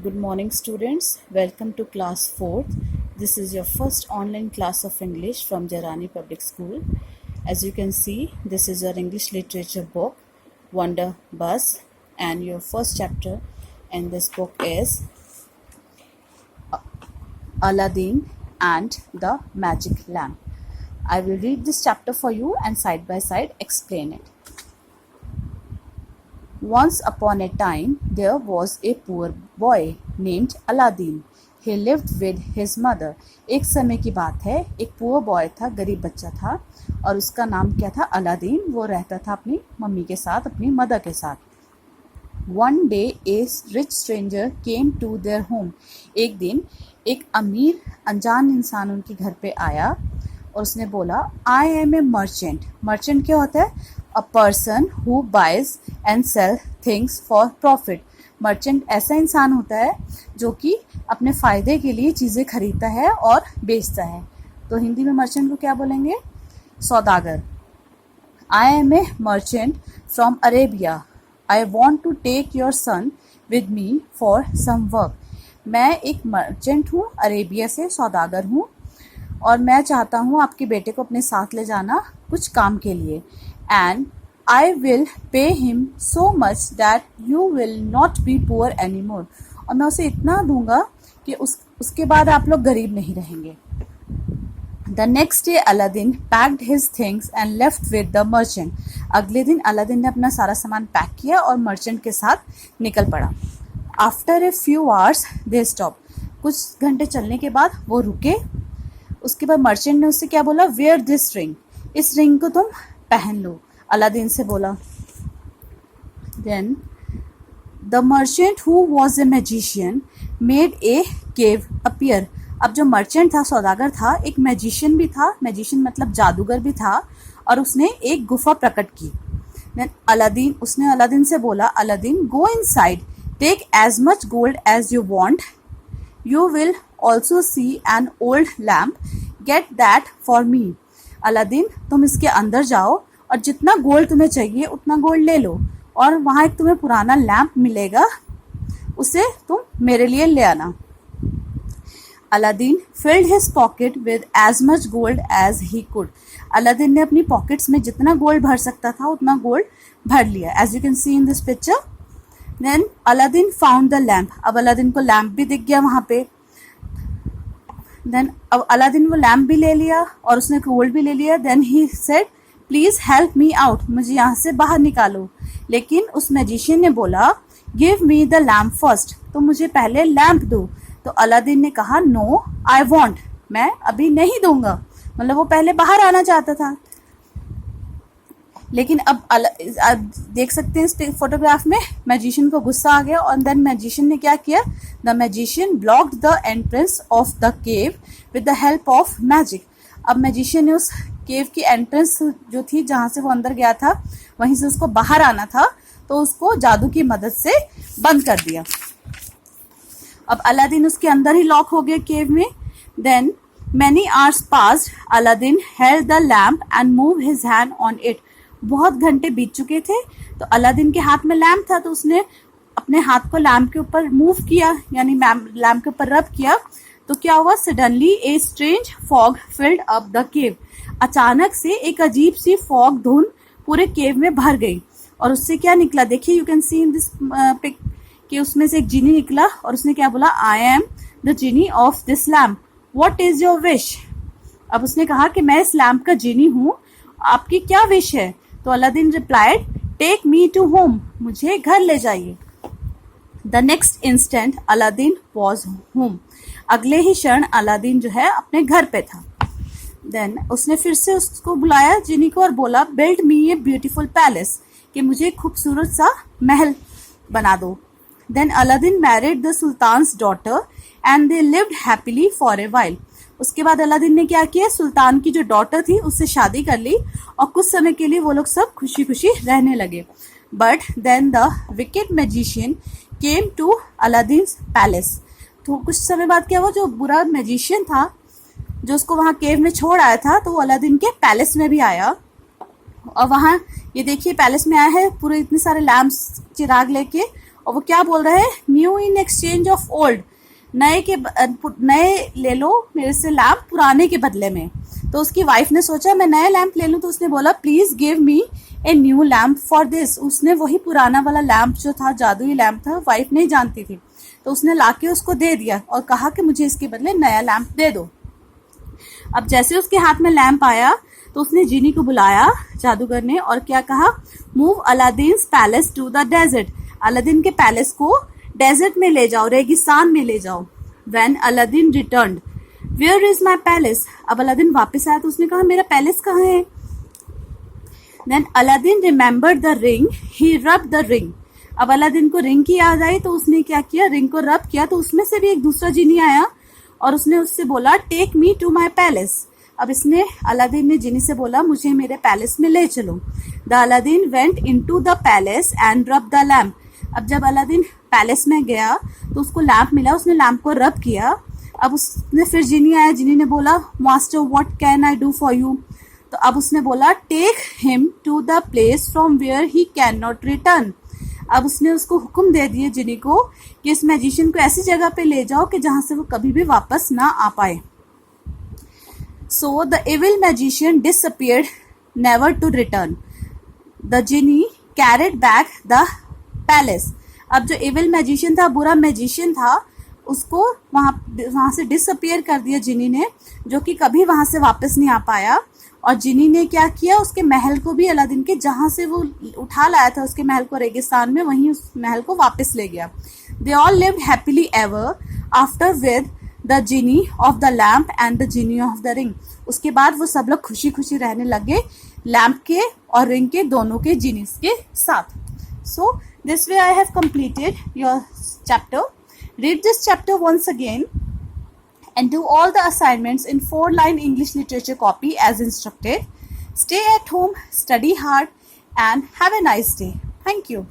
Good morning, students. Welcome to class 4th. This is your first online class of English from Jarani Public School. As you can see, this is your English literature book, Wonder Buzz, and your first chapter in this book is Aladdin and the Magic Lamp. I will read this chapter for you and side by side explain it. Once upon a time, there was a poor boy named Aladdin. He lived with his mother. एक समय की बात है, एक poor boy था, गरीब बच्चा था और उसका नाम क्या था? अलादीन. वो रहता था अपनी मम्मी के साथ, अपनी मदर के साथ. One day a rich stranger came to their home. एक दिन एक अमीर अनजान इंसान उनके घर पे आया और उसने बोला, I am a merchant. Merchant क्या होता है? A person who buys and sell things for profit. Merchant ऐसा इंसान होता है जो कि अपने फ़ायदे के लिए चीज़ें खरीदता है और बेचता है. तो हिंदी में मर्चेंट को क्या बोलेंगे? सौदागर. I am a merchant from Arabia. I want to take your son with me for some work. मैं एक मर्चेंट हूँ, अरेबिया से सौदागर हूँ और मैं चाहता हूँ आपके बेटे को अपने साथ ले जाना कुछ काम के लिए. And I will pay him so much that you will not be poor anymore. और मैं उसे इतना दूंगा कि उसके बाद आप लोग गरीब नहीं रहेंगे. The next day Aladdin packed his things and left with the merchant. अगले दिन अलादीन ने अपना सारा सामान पैक किया और मर्चेंट के साथ निकल पड़ा. After a few hours they stopped. कुछ घंटे चलने के बाद वो रुके. उसके बाद मर्चेंट ने उससे क्या बोला? Wear this ring. इस रिंग को तुम पहन लो. अलादीन से बोला. Then the merchant who was a magician made a cave appear. अब जो मर्चेंट था, सौदागर था, एक मैजिशियन भी था. मैजिशियन मतलब जादूगर भी था और उसने एक गुफा प्रकट की. Then उसने अलादीन से बोला, Aladdin go inside, take as much gold as you want. You will also see an old lamp. Get that for me. Aladdin तुम इसके अंदर जाओ और जितना गोल्ड तुम्हें चाहिए उतना गोल्ड ले लो और वहाँ एक तुम्हें पुराना लैम्प मिलेगा, उसे तुम मेरे लिए ले आना. Aladdin filled his pocket with as much gold as he could. Aladdin ने अपनी पॉकेट्स में जितना गोल्ड भर सकता था उतना गोल्ड भर लिया. As you can see in this picture. Then Aladdin found the lamp. अब अलादीन को लैम्प भी दिख गया वहाँ पे. देन अब अलादीन वो लैम्प भी ले लिया और उसने गोल्ड भी ले लिया. Then he said, please help me out. मुझे यहाँ से बाहर निकालो. लेकिन उस मैजिशियन ने बोला, give me the lamp first. तो मुझे पहले लैम्प दो. तो अलादीन ने कहा, नो आई वॉन्ट. मैं अभी नहीं दूंगा. मतलब वो पहले बाहर आना चाहता था. लेकिन अब देख सकते हैं इस फोटोग्राफ में मैजिशियन को गुस्सा आ गया और देन मैजिशियन ने क्या किया? The magician blocked the entrance of the cave with the help of magic. अब मैजिशियन ने उस केव की एंट्रेंस जो थी जहाँ से वो अंदर गया था वहीं से उसको बाहर आना था, तो उसको जादू की मदद से बंद कर दिया. अब अलादीन उसके अंदर ही लॉक हो गया केव में. Then many hours passed. Aladdin held the lamp and move his hand on it. बहुत घंटे बीत चुके थे तो अलादीन के हाथ में लैम्प था तो उसने अपने हाथ को लैम्प के ऊपर मूव किया, यानी लैम्प के ऊपर रब किया. तो क्या हुआ? Suddenly a strange fog filled up the cave. अचानक से एक अजीब सी फॉग धुंध पूरे केव में भर गई और उससे क्या निकला? देखिए, you can see in this pic कि उसमें से एक जीनी निकला और उसने क्या बोला? I am the genie of this lamp. What is your wish? अब उसने कहा कि मैं इस लैम्प का जीनी हूँ, आपकी क्या विश है? तो Aladdin replied, take me to home. मुझे घर ले जाइए. The next instant Aladdin was home. अगले ही क्षण अलादीन जो है अपने घर पे था. देन उसने फिर से उसको बुलाया जीनी को और बोला, build me a beautiful palace, कि मुझे खूबसूरत सा महल बना दो. Then Aladdin married the sultan's daughter and they lived happily for a while. उसके बाद अलादीन ने क्या किया? सुल्तान की जो डॉटर थी उससे शादी कर ली और कुछ समय के लिए वो लोग सब खुशी खुशी रहने लगे. But then the wicked magician came to Aladdin's palace. तो कुछ समय बाद क्या हुआ? जो बुरा मैजिशियन था जो उसको वहाँ केव में छोड़ आया था, तो वो अलादीन के पैलेस में भी आया और वहाँ ये देखिए पैलेस में आया है पूरे इतने सारे लैम्प्स चिराग लेके और वो क्या बोल रहा है, new in exchange of old, नए ले लो मेरे से लैम्प पुराने के बदले में। तो उसकी वाइफ ने सोचा मैं नया लैम्प ले लूं, तो उसने बोला please give me a new lamp for this. उसने वही पुराना वाला लैम्प जो था, जादुई लैम्प था, वाइफ नहीं जानती थी, तो उसने लाके उसको दे दिया और कहा कि मुझे इसके बदले नया लैम्प दे दो। अब जैसे उसके हाथ में लैम्प आया तो उसने जीनी को बुलाया, जादूगर ने, और क्या कहा, move Aladdin's palace to the desert, Aladdin के पैलेस को डेजर्ट में ले जाओ, रेगिस्तान में ले जाओ। When Aladdin returned, where is my palace, अब अलादीन वापस आया तो उसने कहा मेरा पैलेस कहाँ है। Then Aladdin remembered the ring, he rub the ring, अब अलादीन को रिंग की याद आई तो उसने क्या किया, रिंग को रब किया, तो उसमें से भी एक दूसरा जीनी आया और उसने उससे बोला take me to my palace. अब इसने, अलादीन ने जिनी से बोला मुझे मेरे पैलेस में ले चलो। The Aladdin went into the palace and रब द लैम्प, अब जब अलादीन पैलेस में गया तो उसको लैम्प मिला, उसने लैम्प को रब किया। अब उसने, फिर जिनी आया, जिनी ने बोला master what can I do for you, तो अब उसने बोला take him to the place from where he can not return, अब उसने उसको हुक्म दे दिए जिनी को कि इस मैजिशियन को ऐसी जगह पे ले जाओ कि जहां से वो कभी भी वापस ना आ पाए। So the evil magician disappeared never to return, the genie carried back the palace, अब जो एविल मैजिशियन था, बुरा मैजिशियन था, उसको वहां से डिसअपियर कर दिया जिनी ने, जो कि कभी वहां से वापस नहीं आ पाया। और जिनी ने क्या किया, उसके महल को भी, अलादीन के जहां से वो उठा लाया था उसके महल को रेगिस्तान में, वहीं उस महल को वापस ले गया। They all lived happily ever after with the Jini of the lamp and the Jini of the ring, उसके बाद वो सब लोग खुशी खुशी रहने लगे, लैम्प के और रिंग के दोनों के जिनीस के साथ। So this way I have completed your chapter. Read this chapter once again and do all the assignments in 4-line English literature copy as instructed. Stay at home, study hard, and have a nice day. Thank you.